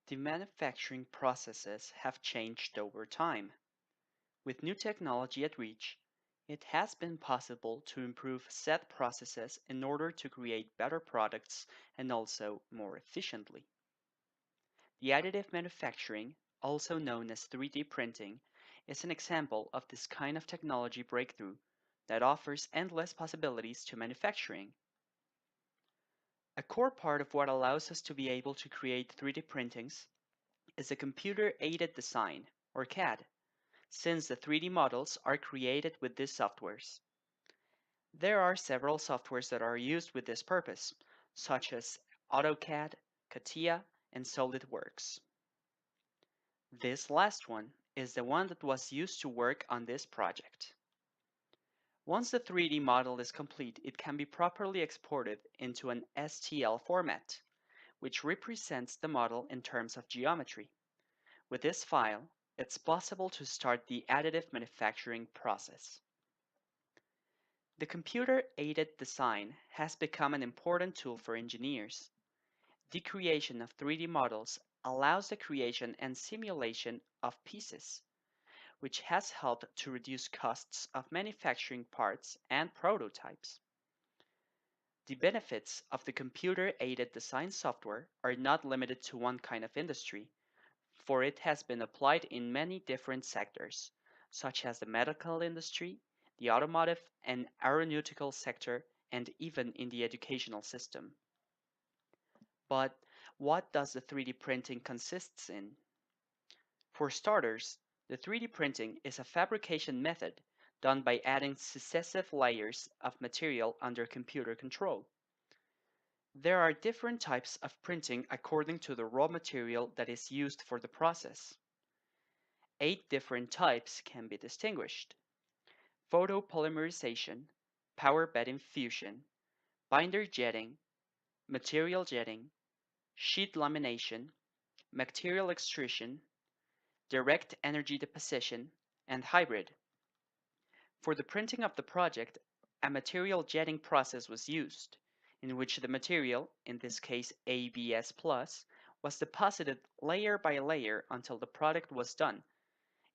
The manufacturing processes have changed over time. With new technology at reach, it has been possible to improve set processes in order to create better products and also more efficiently. The additive manufacturing, also known as 3D printing, is an example of this kind of technology breakthrough that offers endless possibilities to manufacturing. A core part of what allows us to be able to create 3D printings is a computer-aided design, or CAD, since the 3D models are created with these softwares. There are several softwares that are used with this purpose, such as AutoCAD, CATIA, and SolidWorks. This last one is the one that was used to work on this project. Once the 3D model is complete, it can be properly exported into an STL format, which represents the model in terms of geometry. With this file, it's possible to start the additive manufacturing process. The computer-aided design has become an important tool for engineers. The creation of 3D models allows the creation and simulation of pieces, which has helped to reduce costs of manufacturing parts and prototypes. The benefits of the computer-aided design software are not limited to one kind of industry, for it has been applied in many different sectors, such as the medical industry, the automotive and aeronautical sector, and even in the educational system. But what does the 3D printing consists in? For starters, the 3D printing is a fabrication method done by adding successive layers of material under computer control. There are different types of printing according to the raw material that is used for the process. 8 different types can be distinguished: photopolymerization, power bed infusion, binder jetting, material jetting, sheet lamination, material extrusion, direct energy deposition, and hybrid. For the printing of the project, a material jetting process was used, in which the material, in this case ABS+, was deposited layer by layer until the product was done.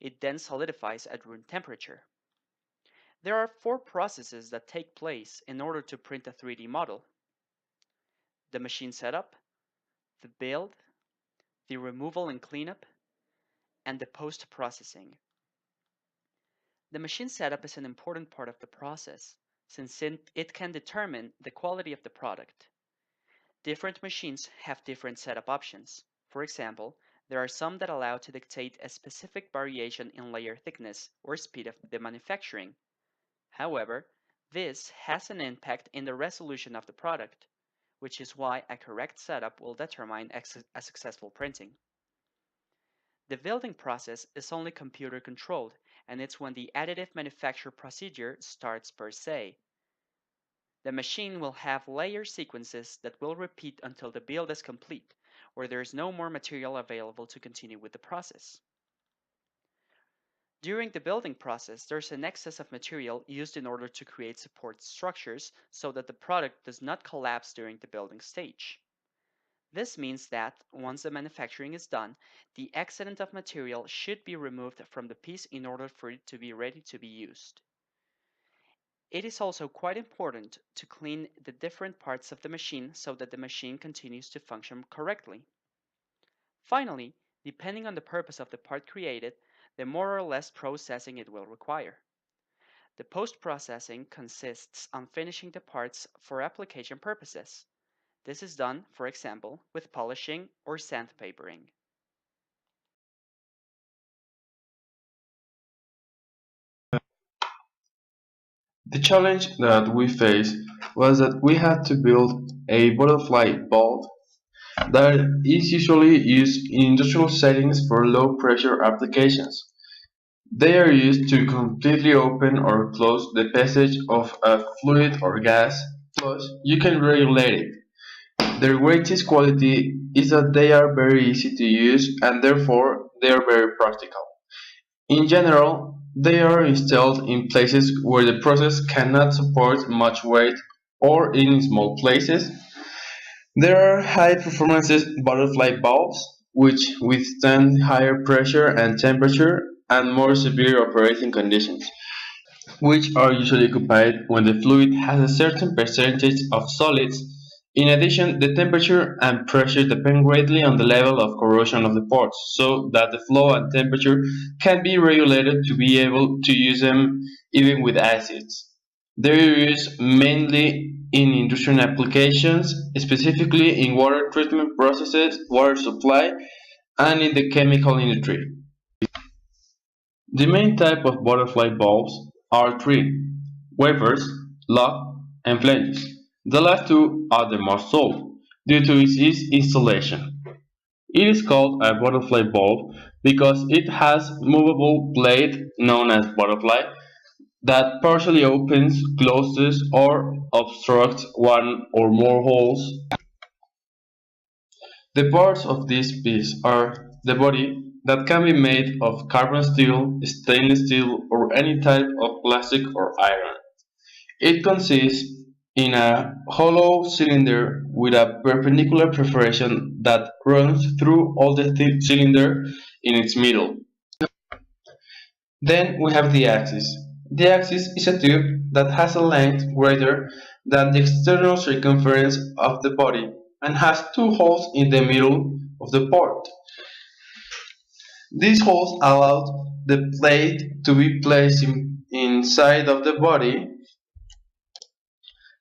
It then solidifies at room temperature. There are 4 processes that take place in order to print a 3D model: the machine setup, the build, the removal and cleanup, and the post-processing. The machine setup is an important part of the process, since it can determine the quality of the product. Different machines have different setup options. For example, there are some that allow to dictate a specific variation in layer thickness or speed of the manufacturing. However, this has an impact in the resolution of the product, which is why a correct setup will determine a successful printing. The building process is only computer controlled, and it's when the additive manufacture procedure starts per se. The machine will have layer sequences that will repeat until the build is complete, or there is no more material available to continue with the process. During the building process, there's an excess of material used in order to create support structures so that the product does not collapse during the building stage. This means that, once the manufacturing is done, the excedent of material should be removed from the piece in order for it to be ready to be used. It is also quite important to clean the different parts of the machine so that the machine continues to function correctly. Finally, depending on the purpose of the part created, the more or less processing it will require. The post-processing consists on finishing the parts for application purposes. This is done, for example, with polishing or sandpapering. The challenge that we faced was that we had to build a butterfly valve that is usually used in industrial settings for low pressure applications. They are used to completely open or close the passage of a fluid or gas, plus you can regulate it. Their greatest quality is that they are very easy to use and therefore they are very practical. In general, they are installed in places where the process cannot support much weight or in small places. There are high performance butterfly valves which withstand higher pressure and temperature and more severe operating conditions, which are usually occupied when the fluid has a certain percentage of solids. In addition, the temperature and pressure depend greatly on the level of corrosion of the ports, so that the flow and temperature can be regulated to be able to use them even with acids. They are used mainly in industrial applications, specifically in water treatment processes, water supply, and in the chemical industry. The main type of butterfly bulbs are three: wafers, log, and flanges. The last two are the most sold, due to its easy installation. It is called a butterfly bulb because it has movable plate known as butterfly that partially opens, closes, or obstructs one or more holes. The parts of this piece are the body, that can be made of carbon steel, stainless steel, or any type of plastic or iron. It consists in a hollow cylinder with a perpendicular perforation that runs through all the cylinder in its middle. Then we have the axis. The axis is a tube that has a length greater than the external circumference of the body and has two holes in the middle of the port. These holes allow the plate to be placed inside of the body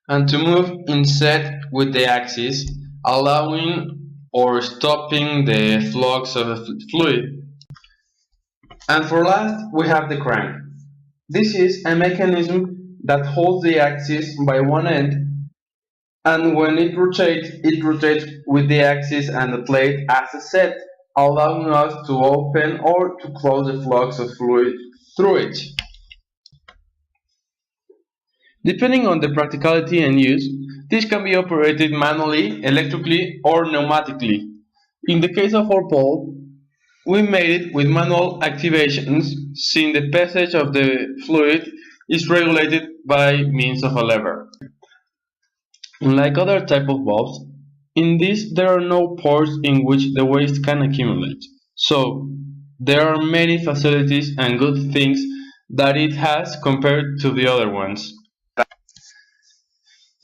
and to move in set with the axis, allowing or stopping the flux of the fluid. And for last, we have the crank. This is a mechanism that holds the axis by one end, and when it rotates with the axis and the plate as a set, allowing us to open or to close the flux of fluid through it. Depending on the practicality and use, this can be operated manually, electrically, or pneumatically. In the case of our bulb, we made it with manual activations, since the passage of the fluid is regulated by means of a lever. Unlike other type of bulbs, in this there are no ports in which the waste can accumulate. So, there are many facilities and good things that it has compared to the other ones.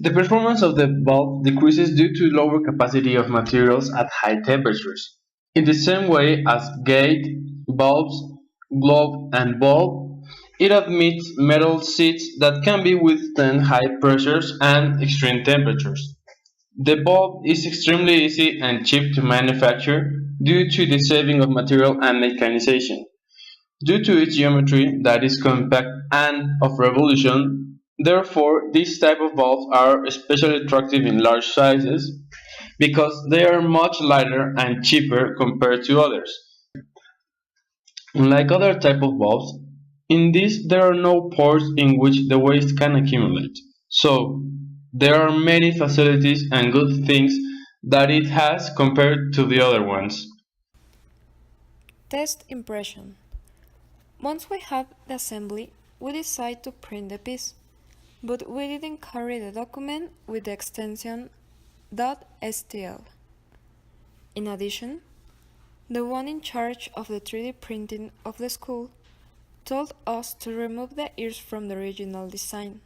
The performance of the bulb decreases due to lower capacity of materials at high temperatures. In the same way as gate, bulbs, globe, and bulb, it admits metal sheets that can be withstand high pressures and extreme temperatures. The bulb is extremely easy and cheap to manufacture due to the saving of material and mechanization. Due to its geometry that is compact and of revolution, therefore these type of bulbs are especially attractive in large sizes because they are much lighter and cheaper compared to others. Unlike other type of bulbs, in this there are no ports in which the waste can accumulate. So, there are many facilities and good things that it has compared to the other ones. Test impression. Once we have the assembly, we decide to print the piece, but we didn't carry the document with the extension .stl. In addition, the one in charge of the 3D printing of the school told us to remove the ears from the original design.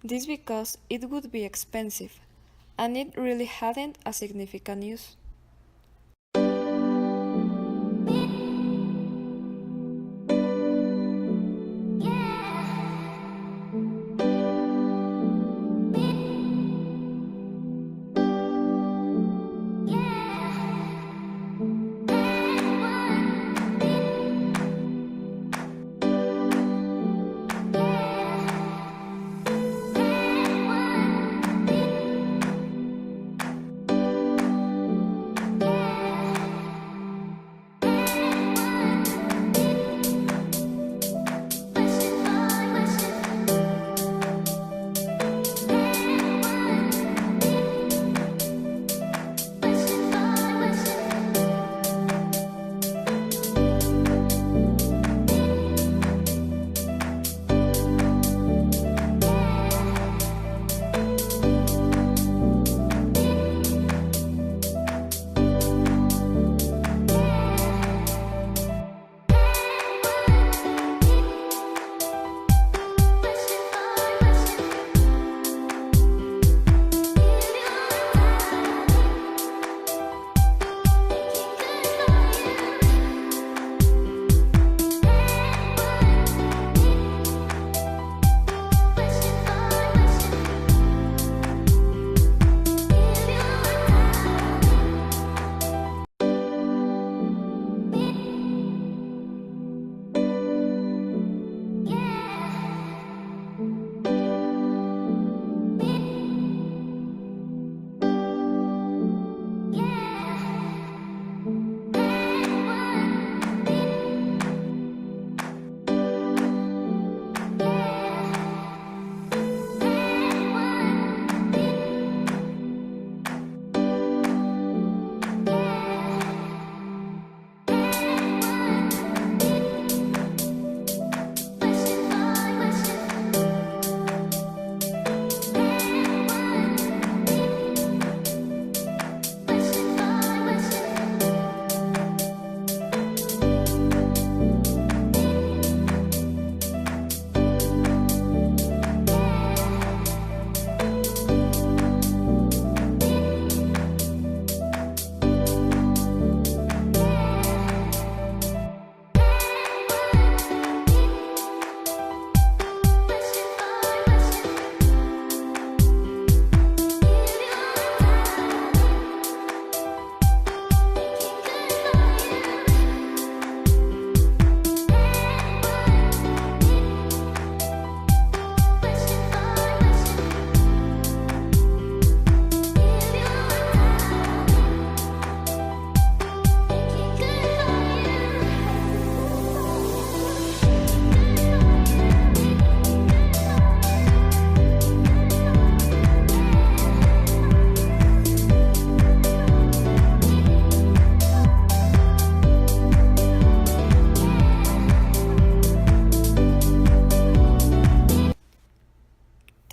This because it would be expensive, and it really hadn't a significant use.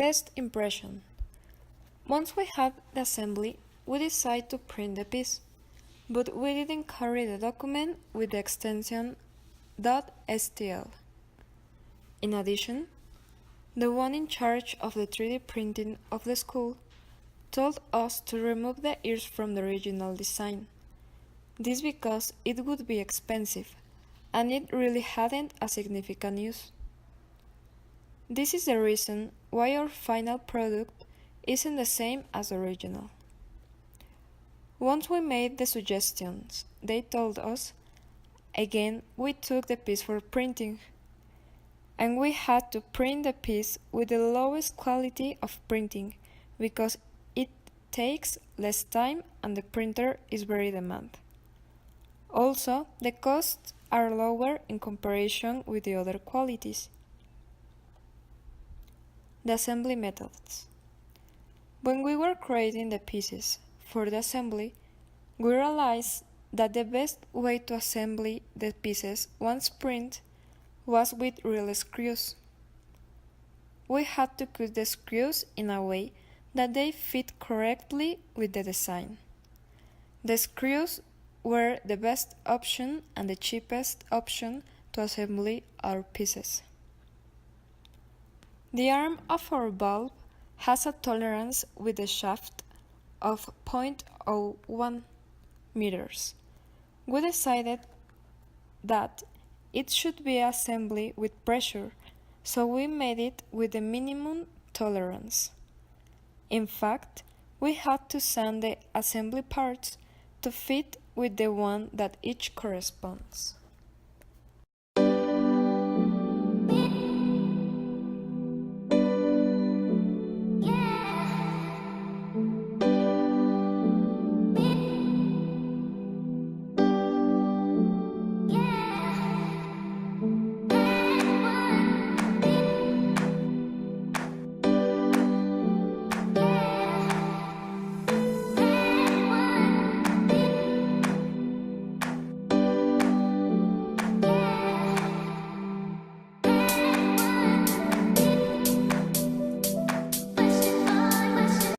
Test impression. Once we had the assembly, we decided to print the piece, but we didn't carry the document with the extension .stl. In addition, the one in charge of the 3D printing of the school told us to remove the ears from the original design. This because it would be expensive, and it really hadn't a significant use. This is the reason why our final product isn't the same as the original. Once we made the suggestions they told us, again we took the piece for printing, and we had to print the piece with the lowest quality of printing because it takes less time and the printer is very demanding. Also, the costs are lower in comparison with the other qualities. The assembly methods. When we were creating the pieces for the assembly, we realized that the best way to assemble the pieces once printed was with real screws. We had to cut the screws in a way that they fit correctly with the design. The screws were the best option and the cheapest option to assemble our pieces. The arm of our bulb has a tolerance with the shaft of 0.01 meters. We decided that it should be assembled with pressure, so we made it with the minimum tolerance. In fact, we had to sand the assembly parts to fit with the one that each corresponds.